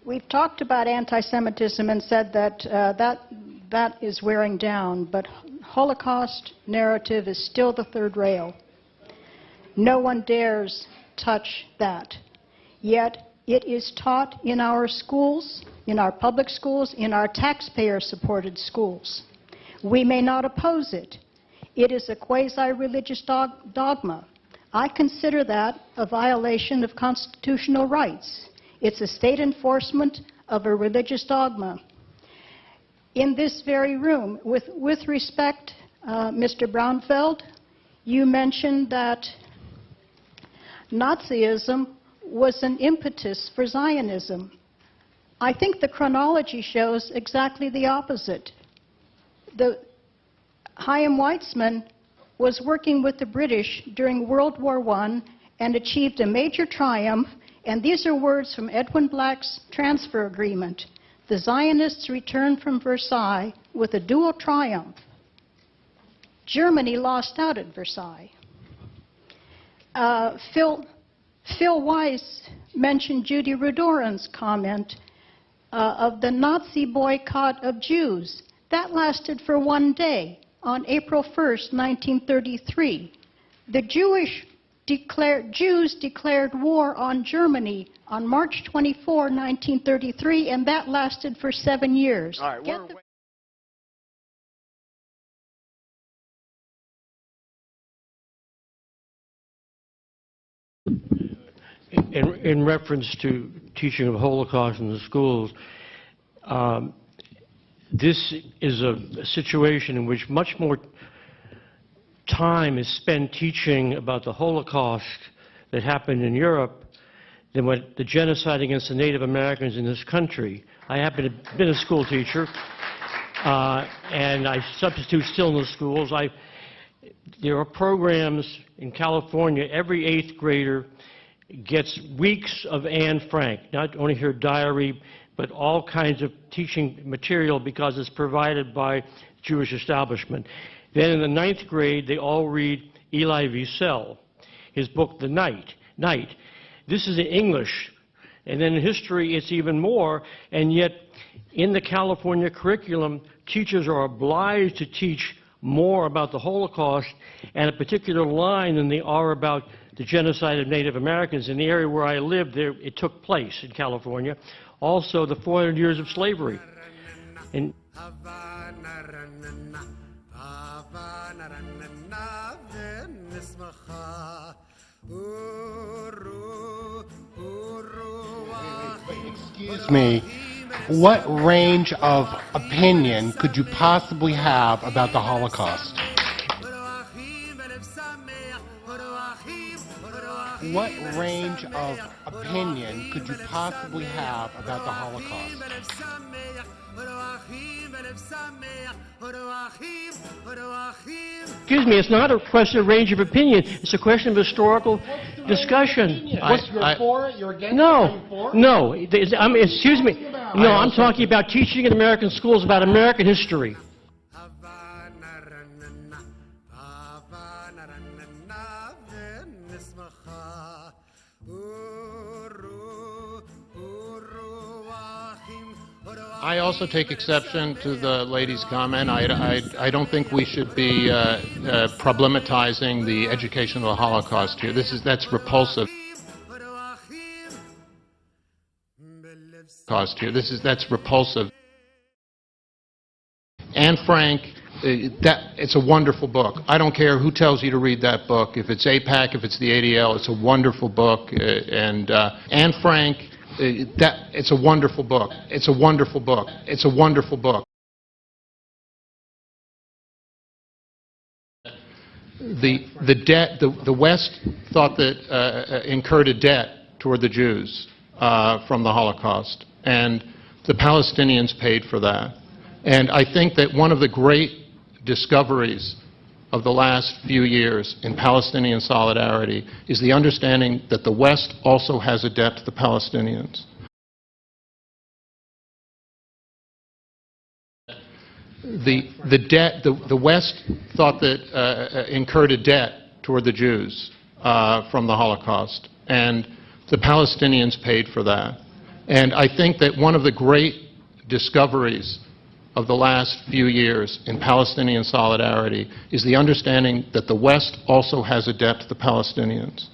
We've talked about anti-Semitism and said that that is wearing down, but Holocaust narrative is still the third rail. No one dares touch that. Yet it is taught in our schools, in our public schools, in our taxpayer-supported schools. We may not oppose it. It is a quasi-religious dogma. I consider that a violation of constitutional rights. It's a state enforcement of a religious dogma. In this very room, with respect, Mr. Braunfeld, you mentioned that Nazism was an impetus for Zionism. I think the chronology shows exactly the opposite. Chaim Weizmann was working with the British during World War I and achieved a major triumph, and these are words from Edwin Black's transfer agreement. The Zionists returned from Versailles with a dual triumph. Germany lost out at Versailles. Phil Weiss mentioned Judy Rudoran's comment of the Nazi boycott of Jews. That lasted for one day, on April 1st, 1933. The Jews declared war on Germany on March 24, 1933, and that lasted for 7 years. All right, in reference to teaching of Holocaust in the schools, this is a situation in which much more time is spent teaching about the Holocaust that happened in Europe than what the genocide against the Native Americans in this country. I happen to have been a school teacher, and I substitute still in the schools. There are programs in California. Every 8th grader gets weeks of Anne Frank, not only her diary, but all kinds of teaching material because it's provided by Jewish establishment. Then in the 9th grade, they all read Elie Wiesel, his book, The Night. This is in English. And then in history, it's even more. And yet, in the California curriculum, teachers are obliged to teach more about the Holocaust and a particular line than they are about the genocide of Native Americans. In the area where I lived, it took place in California. Also, the 400 years of slavery. And excuse me, what range of opinion could you possibly have about the Holocaust? What range of opinion could you possibly have about the Holocaust? excuse me, it's not a question of range of opinion. It's a question of historical discussion. You're for it? You're against it? No. Excuse me. No, I'm talking about teaching in American schools about American history. I also take exception to the lady's comment. I don't think we should be problematizing the education of the Holocaust here. That's repulsive. That's repulsive. Anne Frank, it's a wonderful book. I don't care who tells you to read that book. If it's APAC, if it's the ADL, it's a wonderful book. And Anne Frank, it's a wonderful book. It's a wonderful book. It's a wonderful book. The West thought that incurred a debt toward the Jews from the Holocaust, and the Palestinians paid for that. And I think that one of the great discoveries of the last few years in Palestinian solidarity is the understanding that the West also has a debt to the Palestinians. The West thought that incurred a debt toward the Jews from the Holocaust, and the Palestinians paid for that. And I think that one of the great discoveries of the last few years in Palestinian solidarity is the understanding that the West also has a debt to the Palestinians.